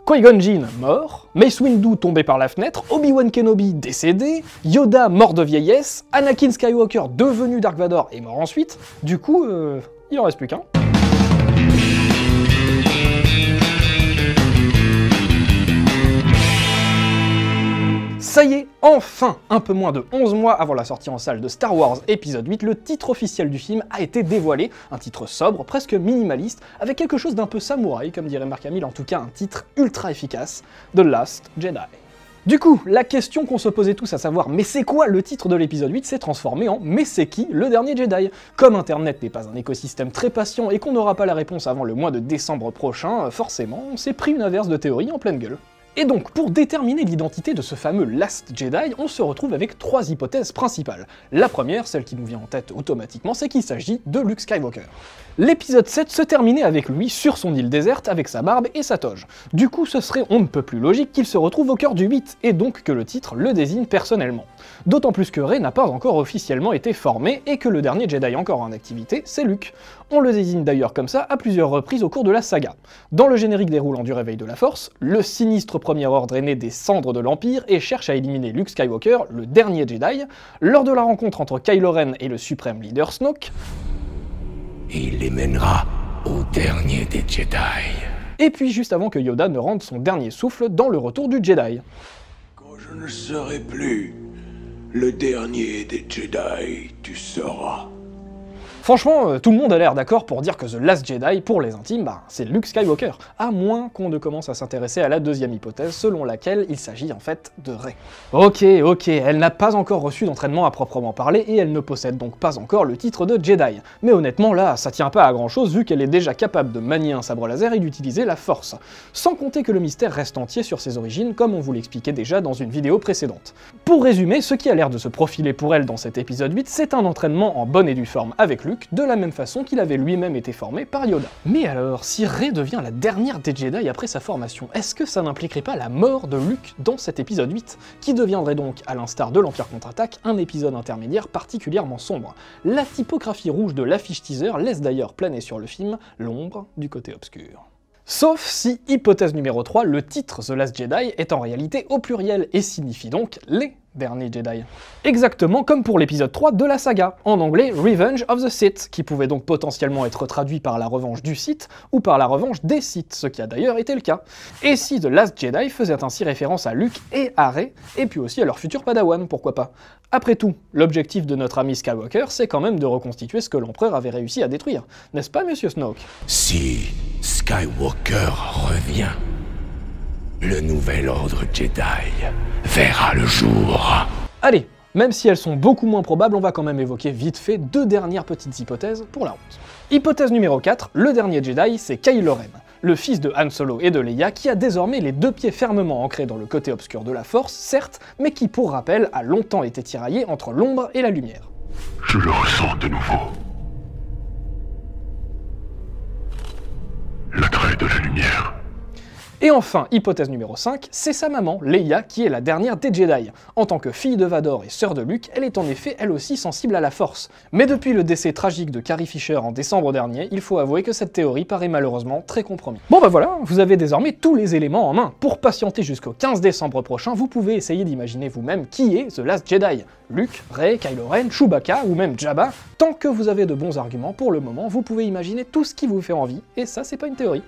Qui-Gon Jinn mort, Mace Windu tombé par la fenêtre, Obi-Wan Kenobi décédé, Yoda mort de vieillesse, Anakin Skywalker devenu Dark Vador et mort ensuite, du coup, il en reste plus qu'un. Ça y est, enfin, un peu moins de 11 mois avant la sortie en salle de Star Wars épisode 8, le titre officiel du film a été dévoilé, un titre sobre, presque minimaliste, avec quelque chose d'un peu samouraï, comme dirait Mark Hamill, en tout cas un titre ultra efficace, The Last Jedi. Du coup, la question qu'on se posait tous à savoir « mais c'est quoi le titre de l'épisode 8 ?» s'est transformée en « mais c'est qui le dernier Jedi ?» Comme Internet n'est pas un écosystème très patient et qu'on n'aura pas la réponse avant le mois de décembre prochain, forcément, on s'est pris une averse de théorie en pleine gueule. Et donc, pour déterminer l'identité de ce fameux Last Jedi, on se retrouve avec 3 hypothèses principales. La première, celle qui nous vient en tête automatiquement, c'est qu'il s'agit de Luke Skywalker. L'épisode 7 se terminait avec lui sur son île déserte avec sa barbe et sa toge. Du coup, ce serait on ne peut plus logique qu'il se retrouve au cœur du 8, et donc que le titre le désigne personnellement. D'autant plus que Rey n'a pas encore officiellement été formé, et que le dernier Jedi encore en activité, c'est Luke. On le désigne d'ailleurs comme ça à plusieurs reprises au cours de la saga. Dans le générique déroulant du Réveil de la Force, le sinistre Premier Ordre est né des cendres de l'Empire et cherche à éliminer Luke Skywalker, le dernier Jedi, lors de la rencontre entre Kylo Ren et le suprême leader Snoke. Il les mènera au dernier des Jedi. Et puis juste avant que Yoda ne rende son dernier souffle dans le retour du Jedi. Quand je ne serai plus le dernier des Jedi, tu seras. Franchement, tout le monde a l'air d'accord pour dire que The Last Jedi, pour les intimes, c'est Luke Skywalker, à moins qu'on ne commence à s'intéresser à la deuxième hypothèse, selon laquelle il s'agit en fait de Rey. Ok, elle n'a pas encore reçu d'entraînement à proprement parler, et elle ne possède donc pas encore le titre de Jedi. Mais honnêtement là, ça tient pas à grand chose vu qu'elle est déjà capable de manier un sabre laser et d'utiliser la force. Sans compter que le mystère reste entier sur ses origines, comme on vous l'expliquait déjà dans une vidéo précédente. Pour résumer, ce qui a l'air de se profiler pour elle dans cet épisode 8, c'est un entraînement en bonne et due forme avec Luke, de la même façon qu'il avait lui-même été formé par Yoda. Mais alors, si Rey devient la dernière des Jedi après sa formation, est-ce que ça n'impliquerait pas la mort de Luke dans cet épisode 8, qui deviendrait donc, à l'instar de l'Empire contre-attaque, un épisode intermédiaire particulièrement sombre? La typographie rouge de l'affiche teaser laisse d'ailleurs planer sur le film l'ombre du côté obscur. Sauf si, hypothèse numéro 3, le titre The Last Jedi est en réalité au pluriel et signifie donc les derniers Jedi. Exactement comme pour l'épisode 3 de la saga, en anglais Revenge of the Sith, qui pouvait donc potentiellement être traduit par la revanche du Sith ou par la revanche des Sith, ce qui a d'ailleurs été le cas. Et si The Last Jedi faisait ainsi référence à Luke et à Rey, et puis aussi à leur futur Padawan, pourquoi pas. Après tout, l'objectif de notre ami Skywalker, c'est quand même de reconstituer ce que l'Empereur avait réussi à détruire, n'est-ce pas, monsieur Snoke? Si Skywalker revient, le nouvel ordre Jedi verra le jour. Allez, même si elles sont beaucoup moins probables, on va quand même évoquer vite fait 2 dernières petites hypothèses pour la route. Hypothèse numéro 4, le dernier Jedi, c'est Kylo Ren, le fils de Han Solo et de Leia, qui a désormais les 2 pieds fermement ancrés dans le côté obscur de la Force, certes, mais qui, pour rappel, a longtemps été tiraillé entre l'ombre et la lumière. Je le ressens de nouveau. L'attrait de la lumière. Et enfin, hypothèse numéro 5, c'est sa maman, Leia, qui est la dernière des Jedi. En tant que fille de Vador et sœur de Luke, elle est en effet elle aussi sensible à la Force. Mais depuis le décès tragique de Carrie Fisher en décembre dernier, il faut avouer que cette théorie paraît malheureusement très compromise. Bon bah voilà, vous avez désormais tous les éléments en main. Pour patienter jusqu'au 15 décembre prochain, vous pouvez essayer d'imaginer vous-même qui est The Last Jedi. Luke, Rey, Kylo Ren, Chewbacca ou même Jabba. Tant que vous avez de bons arguments, pour le moment, vous pouvez imaginer tout ce qui vous fait envie, et ça c'est pas une théorie.